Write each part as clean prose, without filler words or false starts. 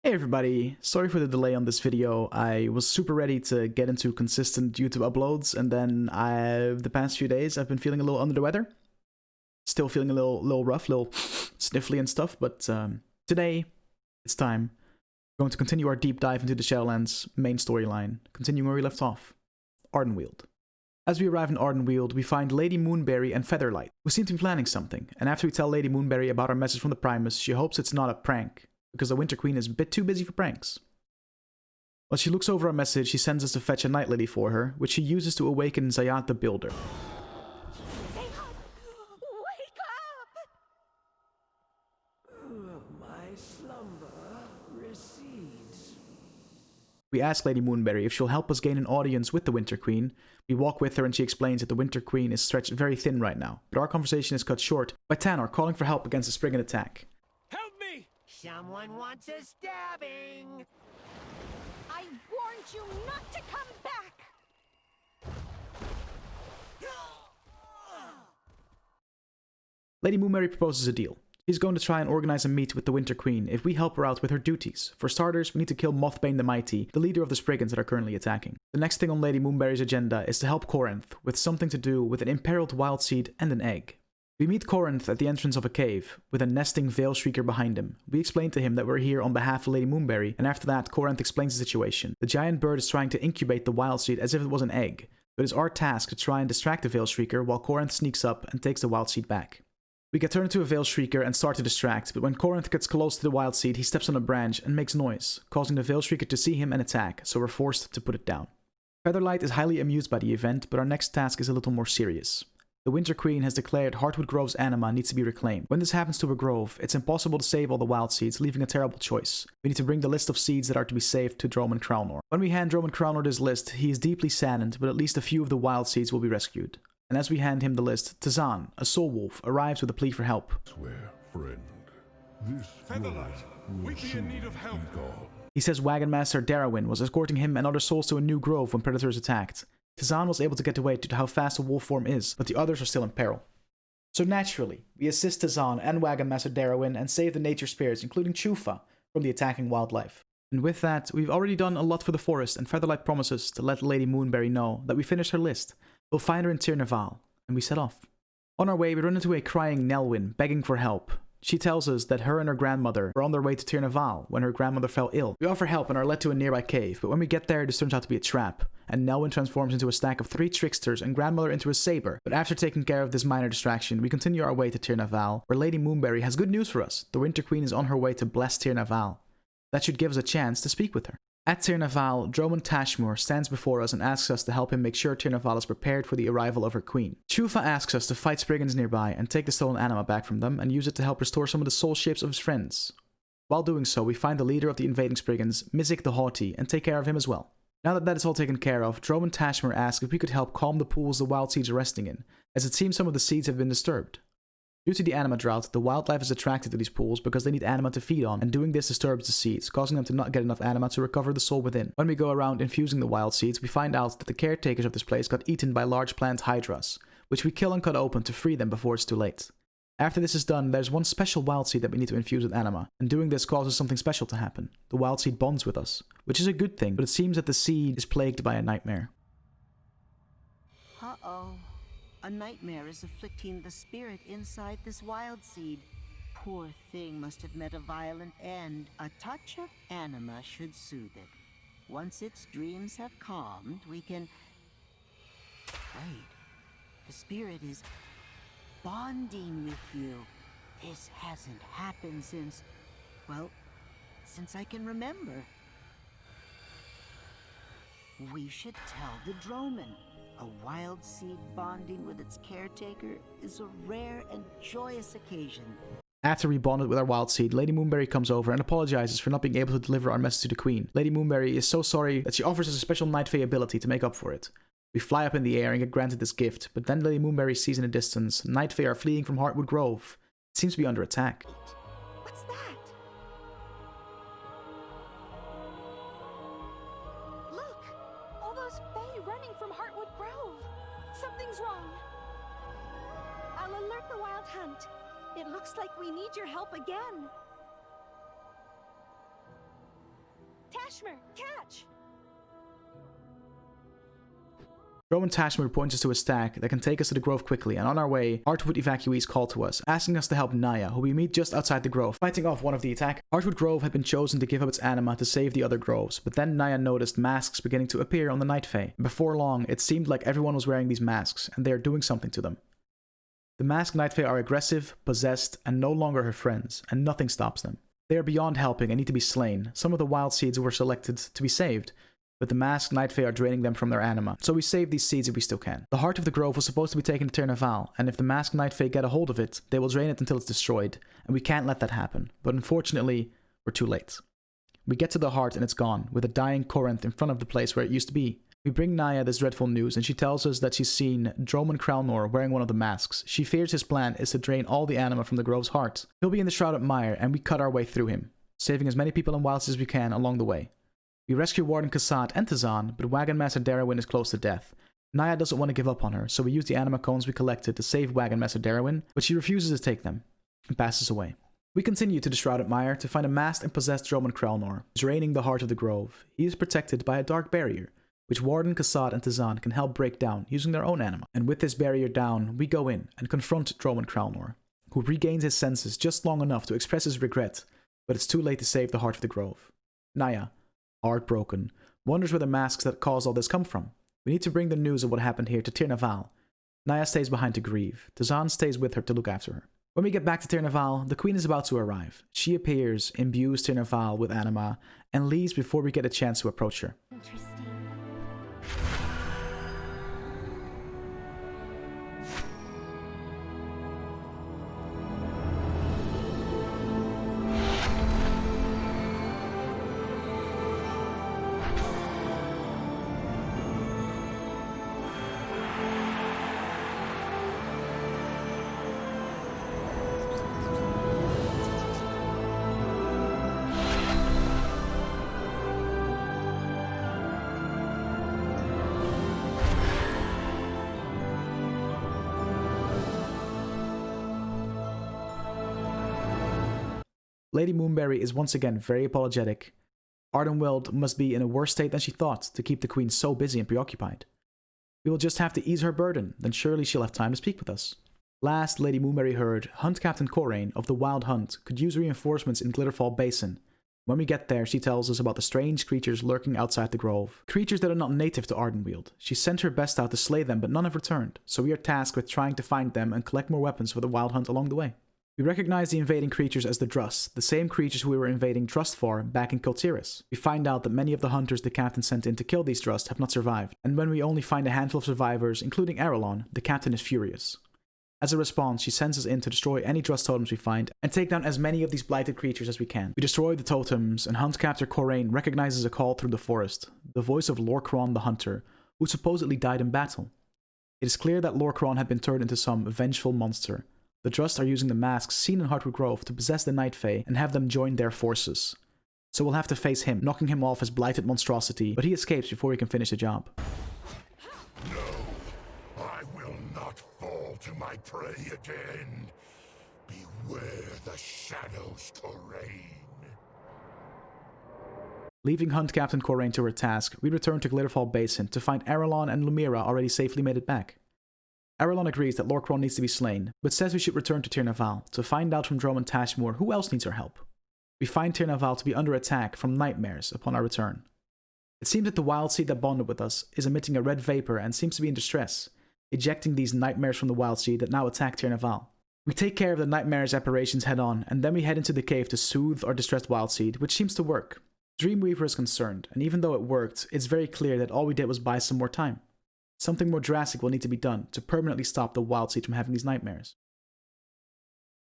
Hey everybody, sorry for the delay on this video. I was super ready to get into consistent YouTube uploads, and then the past few days I've been feeling a little under the weather. Still feeling a little rough, a little sniffly and stuff, but today it's time. We're going to continue our deep dive into the Shadowlands main storyline, continuing where we left off. Ardenweald. As we arrive in Ardenweald, we find Lady Moonberry and Featherlight, who seem to be planning something, and after we tell Lady Moonberry about our message from the Primus, she hopes it's not a prank, because the Winter Queen is a bit too busy for pranks. While she looks over our message, she sends us to fetch a Night Lily for her, which she uses to awaken Zayat the Builder. Wake up! My slumber recedes. We ask Lady Moonberry if she'll help us gain an audience with the Winter Queen. We walk with her and she explains that the Winter Queen is stretched very thin right now, but our conversation is cut short by Tanner calling for help against a Spriggan attack. Someone wants a stabbing! I warned you not to come back! Lady Moonberry proposes a deal. She's going to try and organize a meet with the Winter Queen if we help her out with her duties. For starters, we need to kill Mothbane the Mighty, the leader of the Spriggans that are currently attacking. The next thing on Lady Moonberry's agenda is to help Corinth with something to do with an imperiled Wildseed and an egg. We meet Corinth at the entrance of a cave, with a nesting Veil Shrieker behind him. We explain to him that we're here on behalf of Lady Moonberry, and after that, Corinth explains the situation. The giant bird is trying to incubate the Wildseed as if it was an egg, but it's our task to try and distract the Veil Shrieker while Corinth sneaks up and takes the Wildseed back. We get turned into a Veil Shrieker and start to distract, but when Corinth gets close to the Wildseed, he steps on a branch and makes noise, causing the Veil Shrieker to see him and attack, so we're forced to put it down. Featherlight is highly amused by the event, but our next task is a little more serious. The Winter Queen has declared Heartwood Grove's anima needs to be reclaimed. When this happens to a grove, it's impossible to save all the wild seeds, leaving a terrible choice. We need to bring the list of seeds that are to be saved to Droman Crownor. When we hand Droman Crownor this list, he is deeply saddened, but at least a few of the wild seeds will be rescued. And as we hand him the list, Tazan, a soul wolf, arrives with a plea for help. Swear, friend, this Featherlight, we be in need of help. He says Wagon Master Darwin was escorting him and other souls to a new grove when predators attacked. Tazan was able to get away due to how fast a wolf form is, but the others are still in peril. So naturally, we assist Tazan and Wagon Master Darwin and save the nature spirits, including Chufa, from the attacking wildlife. And with that, we've already done a lot for the forest, and Featherlight promises to let Lady Moonberry know that we finished her list. We'll find her in Tir Naval, and we set off. On our way, we run into a crying Nelwyn, begging for help. She tells us that her and her grandmother were on their way to Tir Naval when her grandmother fell ill. We offer help and are led to a nearby cave, but when we get there, this turns out to be a trap, and Nelwyn transforms into a stack of 3 tricksters and grandmother into a saber. But after taking care of this minor distraction, we continue our way to Tir Naval, where Lady Moonberry has good news for us. The Winter Queen is on her way to bless Tir Naval. That should give us a chance to speak with her. At Tir Naval, Droman Tashmor stands before us and asks us to help him make sure Tir Naval is prepared for the arrival of her queen. Chufa asks us to fight Spriggans nearby and take the stolen anima back from them and use it to help restore some of the soul shapes of his friends. While doing so, we find the leader of the invading Spriggans, Mizik the Haughty, and take care of him as well. Now that is all taken care of, Droman Tashmor asks if we could help calm the pools the wild seeds are resting in, as it seems some of the seeds have been disturbed. Due to the anima drought, the wildlife is attracted to these pools because they need anima to feed on, and doing this disturbs the seeds, causing them to not get enough anima to recover the soul within. When we go around infusing the wild seeds, we find out that the caretakers of this place got eaten by large plant hydras, which we kill and cut open to free them before it's too late. After this is done, there's one special wild seed that we need to infuse with anima, and doing this causes something special to happen. The wild seed bonds with us, which is a good thing, but it seems that the seed is plagued by a nightmare. Uh-oh. A nightmare is afflicting the spirit inside this wild seed. Poor thing must have met a violent end. A touch of anima should soothe it. Once its dreams have calmed, we can... Wait. The spirit is bonding with you. This hasn't happened since... well, since I can remember. We should tell the Droman. A wild seed bonding with its caretaker is a rare and joyous occasion. After we bonded with our wild seed, Lady Moonberry comes over and apologizes for not being able to deliver our message to the Queen. Lady Moonberry is so sorry that she offers us a special Night Fae ability to make up for it. We fly up in the air and get granted this gift, but then Lady Moonberry sees in the distance Night Fae are fleeing from Heartwood Grove. It seems to be under attack. What's that? Look! All those Fae running from Heartwood Grove! Something's wrong! I'll alert the Wild Hunt. It looks like we need your help again. Tashmir, catch! Drow and Tashmir points us to a stack that can take us to the grove quickly, and on our way, Ardenweald evacuees call to us, asking us to help Naya, who we meet just outside the grove, fighting off one of the attackers. Ardenweald Grove had been chosen to give up its anima to save the other groves, but then Naya noticed masks beginning to appear on the Night Fae. Before long, it seemed like everyone was wearing these masks, and they are doing something to them. The masked Night Fae are aggressive, possessed, and no longer her friends, and nothing stops them. They are beyond helping and need to be slain. Some of the Wildseeds were selected to be saved, but the masked Night Fae are draining them from their anima, so we save these seeds if we still can. The heart of the grove was supposed to be taken to Tirnaval, and if the masked Night Fae get a hold of it, they will drain it until it's destroyed, and we can't let that happen, but unfortunately, we're too late. We get to the heart and it's gone, with a dying Corinth in front of the place where it used to be. We bring Naya this dreadful news, and she tells us that she's seen Droman Kralnor wearing one of the masks. She fears his plan is to drain all the anima from the grove's heart. He'll be in the Shrouded Mire, and we cut our way through him, saving as many people in Wildseed as we can along the way. We rescue Warden Kel'Thuzad and Tazan, but Wagon Master Darwin is close to death. Naya doesn't want to give up on her, so we use the anima cones we collected to save Wagon Master Darwin, but she refuses to take them and passes away. We continue to the Shrouded Mire to find a masked and possessed Droman Kralnor, draining the heart of the grove. He is protected by a dark barrier, which Warden, Kel'Thuzad, and Tazan can help break down using their own anima. And with this barrier down, we go in and confront Droman Kralnor, who regains his senses just long enough to express his regret, but it's too late to save the heart of the grove. Naya, heartbroken, wonders where the masks that caused all this come from. We need to bring the news of what happened here to Tirnaval. Naya stays behind to grieve. Tazan stays with her to look after her. When we get back to Tirnaval, the queen is about to arrive. She appears, imbues Tirnaval with anima, and leaves before we get a chance to approach her. Interesting. Lady Moonberry is once again very apologetic. Ardenweald must be in a worse state than she thought to keep the queen so busy and preoccupied. We will just have to ease her burden, then surely she'll have time to speak with us. Last Lady Moonberry heard, Hunt Captain Corain of the Wild Hunt could use reinforcements in Glitterfall Basin. When we get there, she tells us about the strange creatures lurking outside the grove. Creatures that are not native to Ardenweald. She sent her best out to slay them, but none have returned, so we are tasked with trying to find them and collect more weapons for the Wild Hunt along the way. We recognize the invading creatures as the Drust, the same creatures who we were invading Drust for back in Kultiris. We find out that many of the hunters the captain sent in to kill these Drust have not survived, and when we only find a handful of survivors, including Arelon, the captain is furious. As a response, she sends us in to destroy any Drust totems we find, and take down as many of these blighted creatures as we can. We destroy the totems, and Hunt Captain Corain recognizes a call through the forest, the voice of Lorcron the Hunter, who supposedly died in battle. It is clear that Lorcron had been turned into some vengeful monster. The Drust are using the masks seen in Heartwood Grove to possess the Night Fae and have them join their forces. So we'll have to face him, knocking him off as blighted monstrosity, but he escapes before he can finish the job. No, I will not fall to my prey again. Beware the shadows, Corain. Leaving Hunt Captain Corain to her task, we return to Glitterfall Basin to find Arelon and Lumira already safely made it back. Arelon agrees that Lorcron needs to be slain, but says we should return to Tirnaval to find out from Droman Tashmor who else needs our help. We find Tirnaval to be under attack from nightmares upon our return. It seems that the Wildseed that bonded with us is emitting a red vapor and seems to be in distress, ejecting these nightmares from the Wildseed that now attack Tirnaval. We take care of the nightmares apparitions head on, and then we head into the cave to soothe our distressed Wildseed, which seems to work. Dreamweaver is concerned, and even though it worked, it's very clear that all we did was buy some more time. Something more drastic will need to be done to permanently stop the Wildseed from having these nightmares.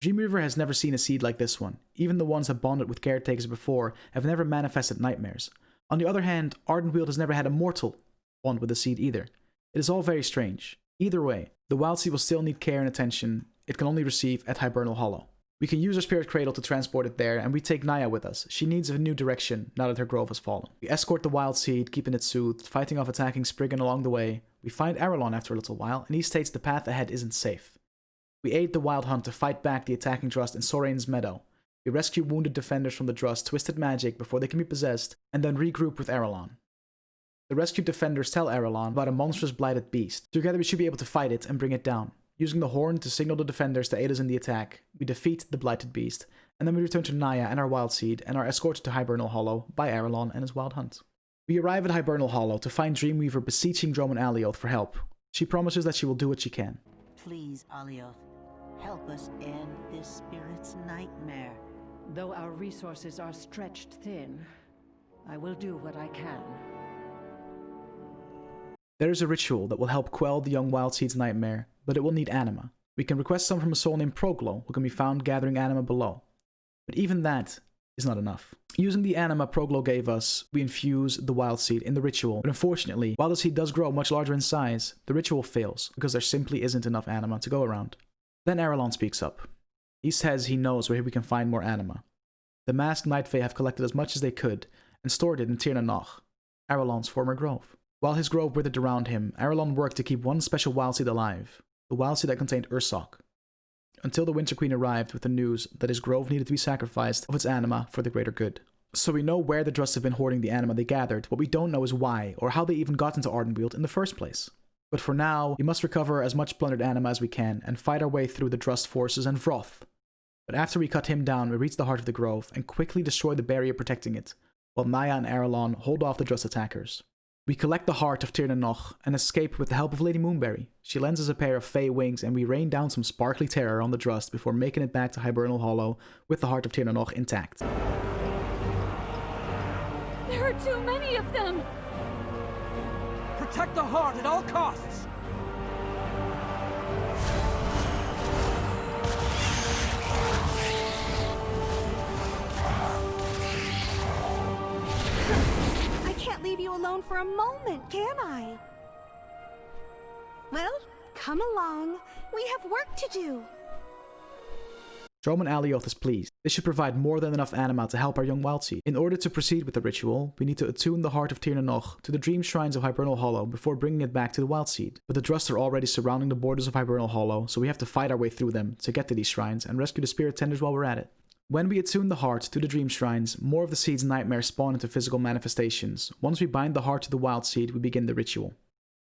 Dreamweaver has never seen a seed like this one. Even the ones that bonded with caretakers before have never manifested nightmares. On the other hand, Ardenweald has never had a mortal bond with a seed either. It is all very strange. Either way, the Wildseed will still need care and attention it can only receive at Hibernal Hollow. We can use our Spirit Cradle to transport it there, and we take Naya with us. She needs a new direction now that her grove has fallen. We escort the Wildseed, keeping it soothed, fighting off attacking Spriggan along the way. We find Arelon after a little while, and he states the path ahead isn't safe. We aid the Wild Hunt to fight back the attacking Drust in Sorain's Meadow. We rescue wounded defenders from the Drust's twisted magic before they can be possessed, and then regroup with Arelon. The rescued defenders tell Arelon about a monstrous blighted beast. Together we should be able to fight it and bring it down. Using the horn to signal the defenders to aid us in the attack, we defeat the blighted beast, and then we return to Naya and our Wildseed and are escorted to Hibernal Hollow by Arelon and his Wild Hunt. We arrive at Hibernal Hollow to find Dreamweaver beseeching Droman Alioth for help. She promises that she will do what she can. Please, Alioth, help us end this spirit's nightmare. Though our resources are stretched thin, I will do what I can. There is a ritual that will help quell the young Wildseed's nightmare, but it will need anima. We can request some from a soul named Proglo, who can be found gathering anima below. But even that is not enough. Using the anima Proglo gave us, we infuse the Wildseed in the ritual, but unfortunately, while the seed does grow much larger in size, the ritual fails, because there simply isn't enough anima to go around. Then Arelon speaks up. He says he knows where we can find more anima. The masked Night Fae have collected as much as they could, and stored it in Tir na Noch, Arelon's former grove. While his grove withered around him, Arelon worked to keep one special Wildseed alive, the Wildseed that contained Ursok, until the Winter Queen arrived with the news that his grove needed to be sacrificed of its anima for the greater good. So we know where the Drust have been hoarding the anima they gathered. What we don't know is why, or how they even got into Ardenweald in the first place. But for now, we must recover as much plundered anima as we can, and fight our way through the Drust forces and Vroth. But after we cut him down, we reach the heart of the grove, and quickly destroy the barrier protecting it, while Naya and Arelon hold off the Drust attackers. We collect the heart of Tir na Noch, and escape with the help of Lady Moonberry. She lends us a pair of Fey wings, and we rain down some sparkly terror on the Drust before making it back to Hibernal Hollow with the heart of Tir na Noch intact. There are too many of them! Protect the heart at all costs! I can't leave you alone for a moment, can I? Well, come along. We have work to do. Droman Alioth is pleased. This should provide more than enough anima to help our young Wildseed. In order to proceed with the ritual, we need to attune the heart of Tir na Noch to the dream shrines of Hibernal Hollow before bringing it back to the Wildseed. But the Drust are already surrounding the borders of Hibernal Hollow, so we have to fight our way through them to get to these shrines and rescue the spirit tenders while we're at it. When we attune the heart to the dream shrines, more of the seed's nightmares spawn into physical manifestations. Once we bind the heart to the Wildseed, we begin the ritual.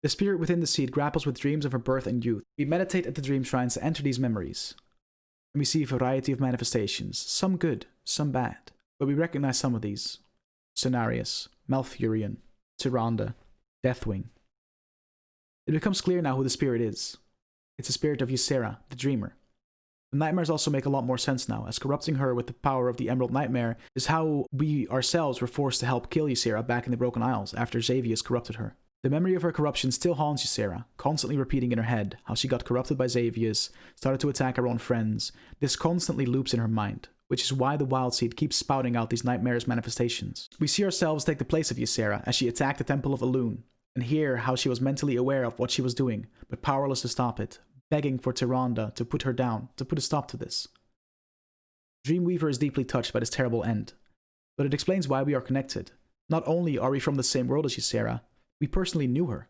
The spirit within the seed grapples with dreams of her birth and youth. We meditate at the dream shrines to enter these memories. And we see a variety of manifestations, some good, some bad, but we recognize some of these. Cenarius, Malfurion, Tyrande, Deathwing. It becomes clear now who the spirit is. It's the spirit of Ysera, the dreamer. The nightmares also make a lot more sense now, as corrupting her with the power of the Emerald Nightmare is how we ourselves were forced to help kill Ysera back in the Broken Isles after Xavius corrupted her. The memory of her corruption still haunts Ysera, constantly repeating in her head how she got corrupted by Xavius, started to attack her own friends. This constantly loops in her mind, which is why the Wildseed keeps spouting out these nightmarish manifestations. We see ourselves take the place of Ysera as she attacked the Temple of Elune, and hear how she was mentally aware of what she was doing, but powerless to stop it, begging for Tyrande to put her down, to put a stop to this. Dreamweaver is deeply touched by this terrible end, but it explains why we are connected. Not only are we from the same world as Ysera, we personally knew her.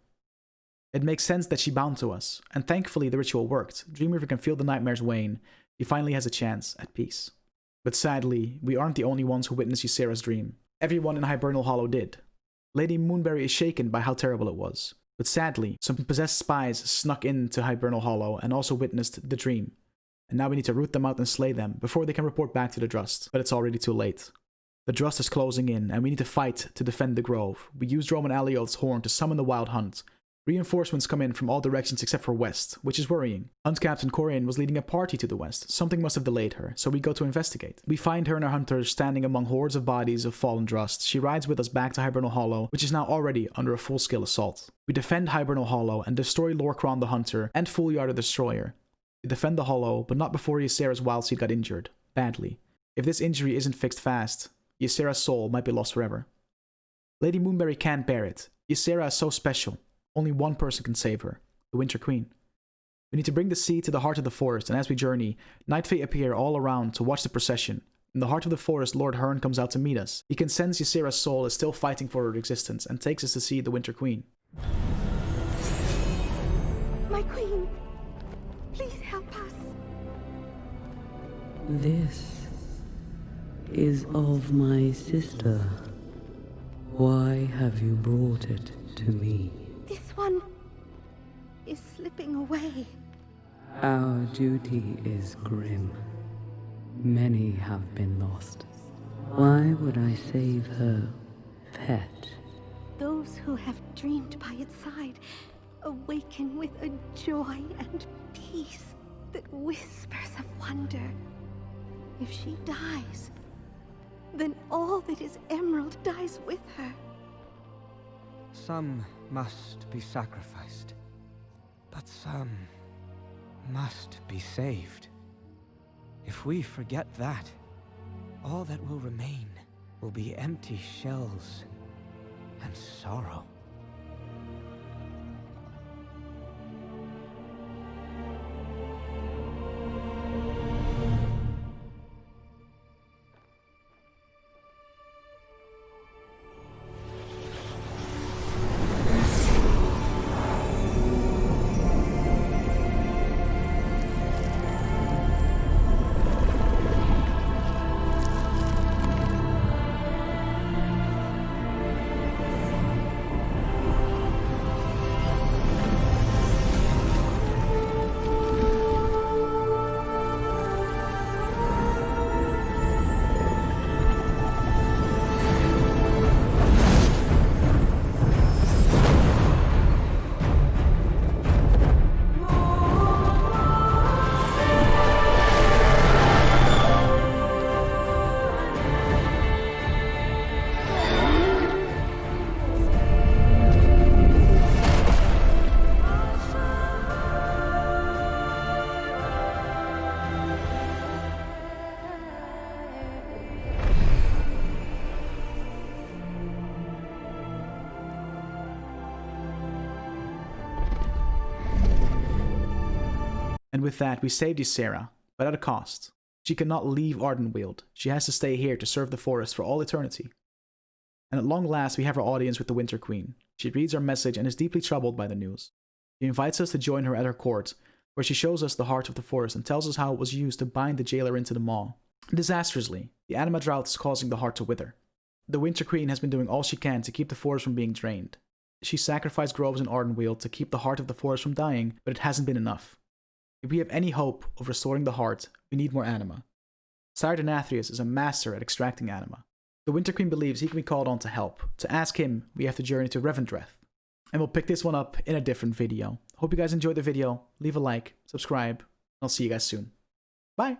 It makes sense that she bound to us, and thankfully the ritual worked. Dreamweaver can feel the nightmares wane. He finally has a chance at peace. But sadly, we aren't the only ones who witnessed Ysera's dream. Everyone in Hibernal Hollow did. Lady Moonberry is shaken by how terrible it was. But sadly, some possessed spies snuck into Hibernal Hollow and also witnessed the dream. And now we need to root them out and slay them before they can report back to the Drust. But it's already too late. The Drust is closing in, and we need to fight to defend the grove. We use Droman Alioth's horn to summon the Wild Hunt. Reinforcements come in from all directions except for west, which is worrying. Hunt Captain Corian was leading a party to the west. Something must have delayed her, so we go to investigate. We find her and her hunters standing among hordes of bodies of fallen Drust. She rides with us back to Hibernal Hollow, which is now already under a full-scale assault. We defend Hibernal Hollow and destroy Lorcron the Hunter and Foolyard the Destroyer. We defend the Hollow, but not before Ysera's Wildseed got injured. Badly. If this injury isn't fixed fast, Ysera's soul might be lost forever. Lady Moonberry can't bear it. Ysera is so special. Only one person can save her, the Winter Queen. We need to bring the seed to the heart of the forest, and as we journey, Night Fae appear all around to watch the procession. In the heart of the forest, Lord Hearn comes out to meet us. He can sense Ysera's soul is still fighting for her existence, and takes us to see the Winter Queen. My queen, please help us. This is of my sister. Why have you brought it to me? This one is slipping away. Our duty is grim. Many have been lost. Why would I save her pet? Those who have dreamed by its side awaken with a joy and peace that whispers of wonder. If she dies, then all that is Emerald dies with her. Some must be sacrificed, but some must be saved. If we forget that, all that will remain will be empty shells and sorrow. And with that, we saved Ysera, but at a cost. She cannot leave Ardenweald. She has to stay here to serve the forest for all eternity. And at long last, we have our audience with the Winter Queen. She reads our message and is deeply troubled by the news. She invites us to join her at her court, where she shows us the heart of the forest and tells us how it was used to bind the jailer into the maw. Disastrously, the anima drought is causing the heart to wither. The Winter Queen has been doing all she can to keep the forest from being drained. She sacrificed groves in Ardenweald to keep the heart of the forest from dying, but it hasn't been enough. If we have any hope of restoring the heart, we need more anima. Sire Denathrius is a master at extracting anima. The Winter Queen believes he can be called on to help. To ask him, we have to journey to Revendreth. And we'll pick this one up in a different video. Hope you guys enjoyed the video. Leave a like, subscribe, and I'll see you guys soon. Bye!